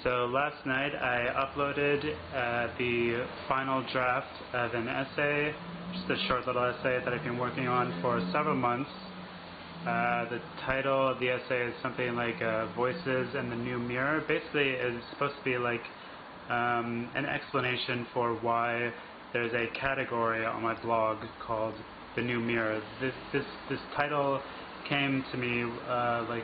So last night I uploaded the final draft of an essay, just a short little essay that I've been working on for several months. The title of the essay is something like Voices and the New Mirror. Basically it's supposed to be like an explanation for why there's a category on my blog called The New Mirror. This title came to me like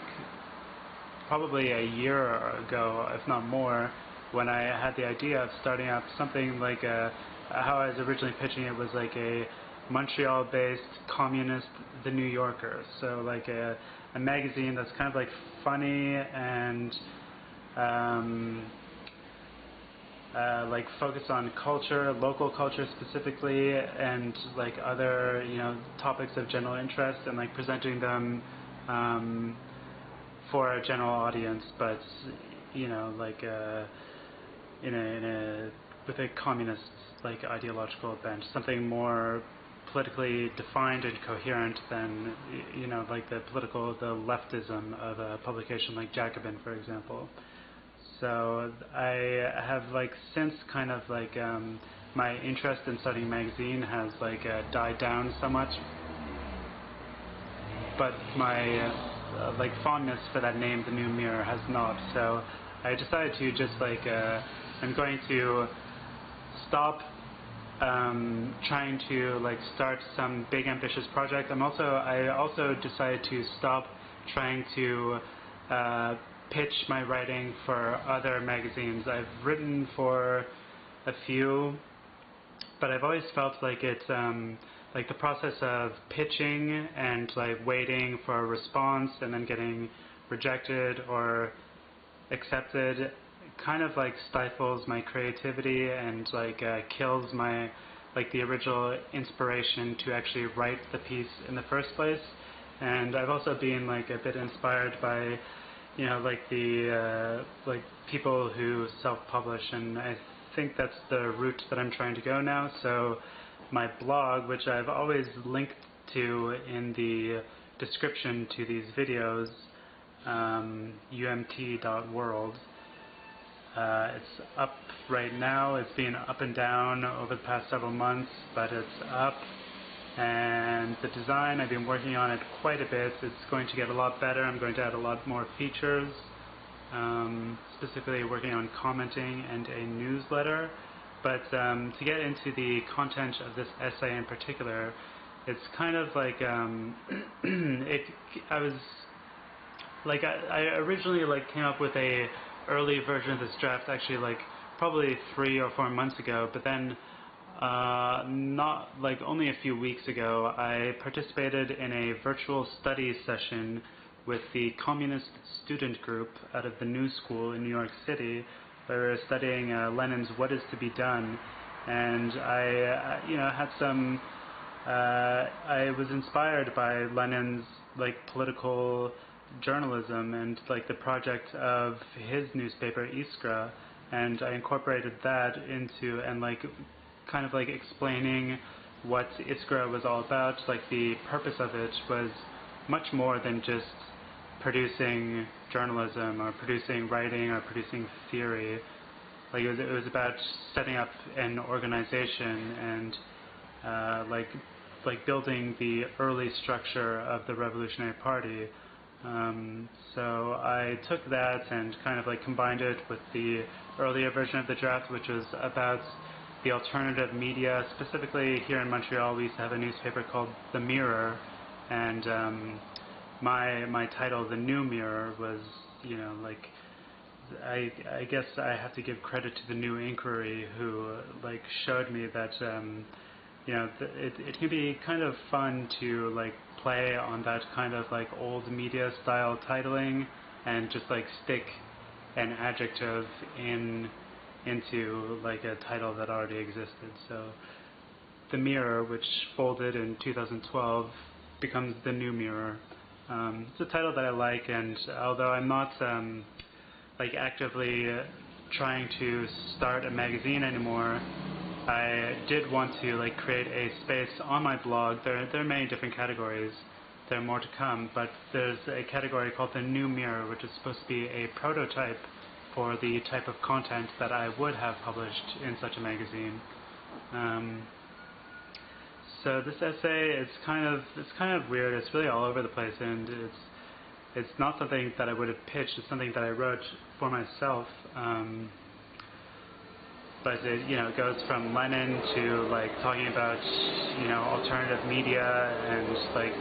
probably a year ago, if not more, when I had the idea of starting up something like how I was originally pitching it was like a Montreal-based communist The New Yorker. So like a magazine that's kind of like funny and like focused on culture, local culture specifically, and like other topics of general interest, and like presenting them for a general audience, but like with a communist like ideological bent, something more politically defined and coherent than like the leftism of a publication like Jacobin, for example. So I have like since kind of like my interest in studying a magazine has like died down so much, but my like fondness for that name, The New Mirror, has not. So I decided to just like I'm going to stop trying to like start some big ambitious project. I also decided to stop trying to pitch my writing for other magazines. I've written for a few, but I've always felt like it's like the process of pitching and like waiting for a response and then getting rejected or accepted kind of like stifles my creativity and like kills my like the original inspiration to actually write the piece in the first place. And I've also been like a bit inspired by like the like people who self-publish, and I think that's the route that I'm trying to go now. So my blog, which I've always linked to in the description to these videos, umt.world, it's up right now. It's been up and down over the past several months, but it's up. And the design, I've been working on it quite a bit. It's going to get a lot better. I'm going to add a lot more features, specifically working on commenting and a newsletter. But to get into the content of this essay in particular, it's kind of like I originally like came up with a early version of this draft actually like probably 3 or 4 months ago, but then not like only a few weeks ago I participated in a virtual study session with the communist student group out of the New School in New York City. We were studying Lenin's What Is to Be Done, and I had some I was inspired by Lenin's like political journalism and like the project of his newspaper Iskra, and I incorporated that into and like kind of like explaining what Iskra was all about. Like the purpose of it was much more than just producing journalism or producing writing or producing theory. Like it was about setting up an organization and like building the early structure of the Revolutionary Party. So I took that and kind of like combined it with the earlier version of the draft, which was about the alternative media. Specifically here in Montreal we used to have a newspaper called The Mirror, and my title, The New Mirror, was like I guess I have to give credit to the New Inquiry, who like showed me that it can be kind of fun to like play on that kind of like old media style titling and just like stick an adjective into like a title that already existed. So The Mirror, which folded in 2012, becomes The New Mirror. It's a title that I like, and although I'm not like actively trying to start a magazine anymore, I did want to like create a space on my blog. There are many different categories. There are more to come, but there's a category called The New Mirror, which is supposed to be a prototype for the type of content that I would have published in such a magazine. So this essay is kind of weird. It's really all over the place, and it's not something that I would have pitched. It's something that I wrote for myself. But it goes from Lenin to like talking about alternative media and like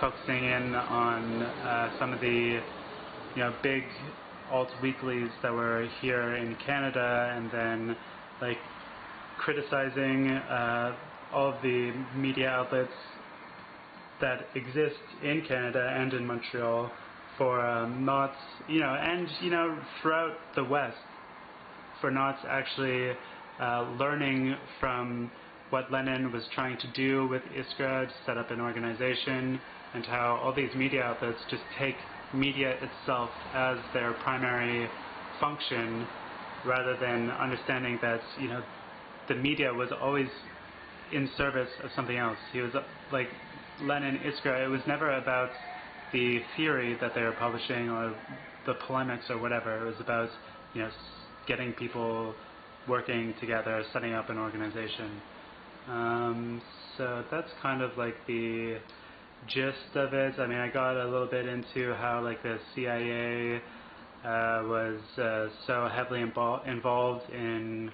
focusing in on some of the big alt weeklies that were here in Canada, and then like criticizing all of the media outlets that exist in Canada and in Montreal for not, and throughout the West, for not actually learning from what Lenin was trying to do with Iskra to set up an organization, and how all these media outlets just take media itself as their primary function, rather than understanding that the media was always in service of something else. He was like Lenin, Iskra. It was never about the theory that they were publishing or the polemics or whatever. It was about getting people working together, setting up an organization. So that's kind of like the gist of it. I mean, I got a little bit into how like the CIA was so heavily involved in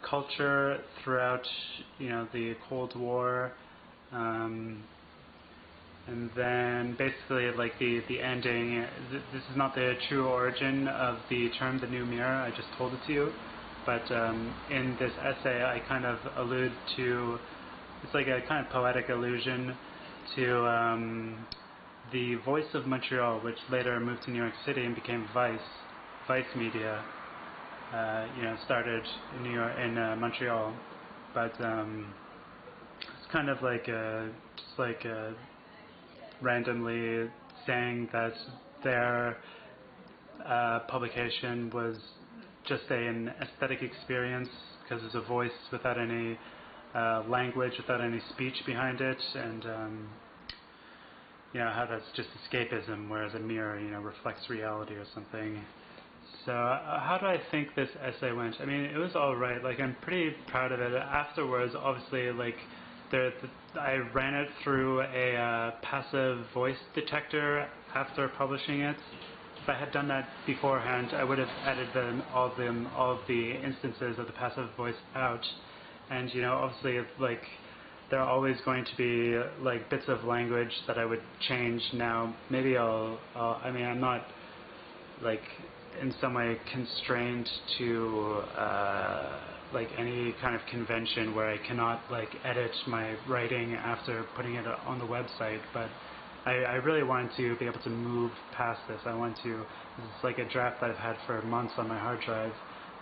culture throughout the Cold War, and then basically like the ending. This is not the true origin of the term the new mirror. I just told it to you, but in this essay I kind of allude to, it's like a kind of poetic allusion to the Voice of Montreal, which later moved to New York City and became Vice Media. Started in New York, in Montreal, but it's kind of like randomly saying that their publication was just an aesthetic experience because it's a voice without any language, without any speech behind it, and how that's just escapism, whereas a mirror reflects reality or something. So how do I think this essay went? I mean, it was all right. Like, I'm pretty proud of it. Afterwards, obviously, like, I ran it through a passive voice detector after publishing it. If I had done that beforehand, I would have edited all of the instances of the passive voice out. And obviously, like, there are always going to be like bits of language that I would change. Now, maybe I mean, I'm not like in some way constrained to like any kind of convention where I cannot like edit my writing after putting it on the website, but I really wanted to be able to move past this. It's like a draft that I've had for months on my hard drive.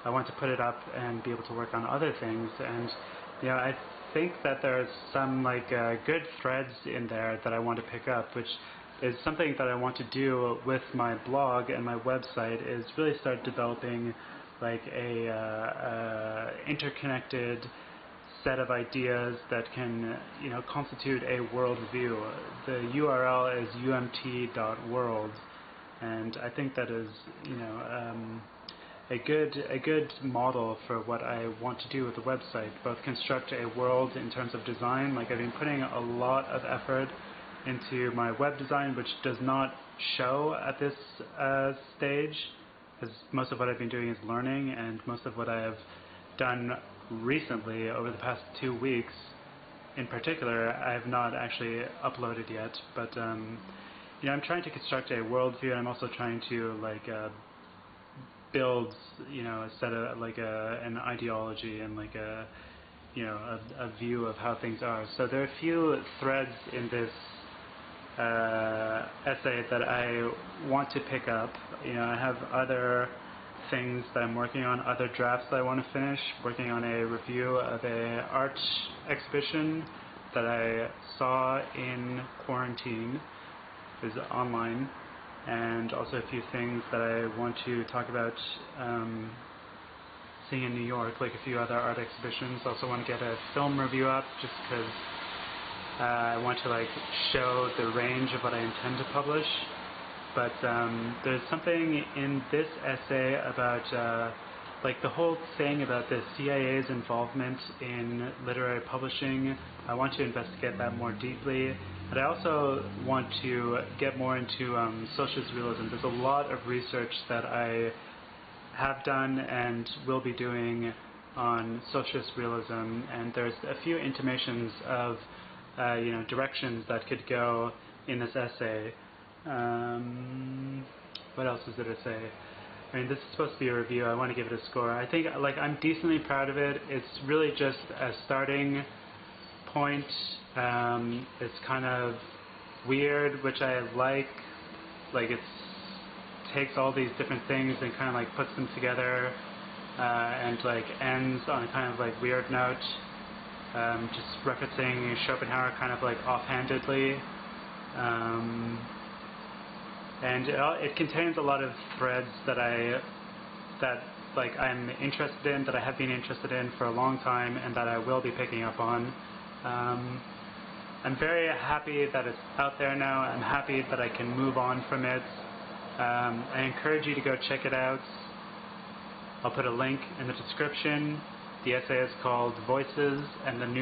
I want to put it up and be able to work on other things, and I think that there's some like good threads in there that I want to pick up, which is something that I want to do with my blog and my website, is really start developing like a interconnected set of ideas that can constitute a worldview. The URL is umt.world, and I think that is a good model for what I want to do with the website, both construct a world in terms of design. Like, I've been putting a lot of effort into my web design, which does not show at this stage, because most of what I've been doing is learning, and most of what I have done recently over the past 2 weeks in particular I have not actually uploaded yet, but I'm trying to construct a worldview, and I'm also trying to like build a set of like an ideology and like a view of how things are. So there are a few threads in this essay that I want to pick up. I have other things that I'm working on, other drafts that I want to finish, working on a review of a art exhibition that I saw in quarantine, is online, and also a few things that I want to talk about seeing in New York, like a few other art exhibitions. Also want to get a film review up, just because I want to like show the range of what I intend to publish. but there's something in this essay about like the whole thing about the CIA's involvement in literary publishing. I want to investigate that more deeply, but I also want to get more into socialist realism. There's a lot of research that I have done and will be doing on socialist realism, and there's a few intimations of directions that could go in this essay. What else is there to say? I mean, this is supposed to be a review. I want to give it a score. I think I'm decently proud of it. It's really just a starting point. It's kind of weird, which I like. Like it takes all these different things and kind of like puts them together, and like ends on a kind of like weird note. Just referencing Schopenhauer kind of like offhandedly. And it contains a lot of threads that I'm interested in, that I have been interested in for a long time, and that I will be picking up on. I'm very happy that it's out there now. I'm happy that I can move on from it. I encourage you to go check it out. I'll put a link in the description. The essay is called Voices and the New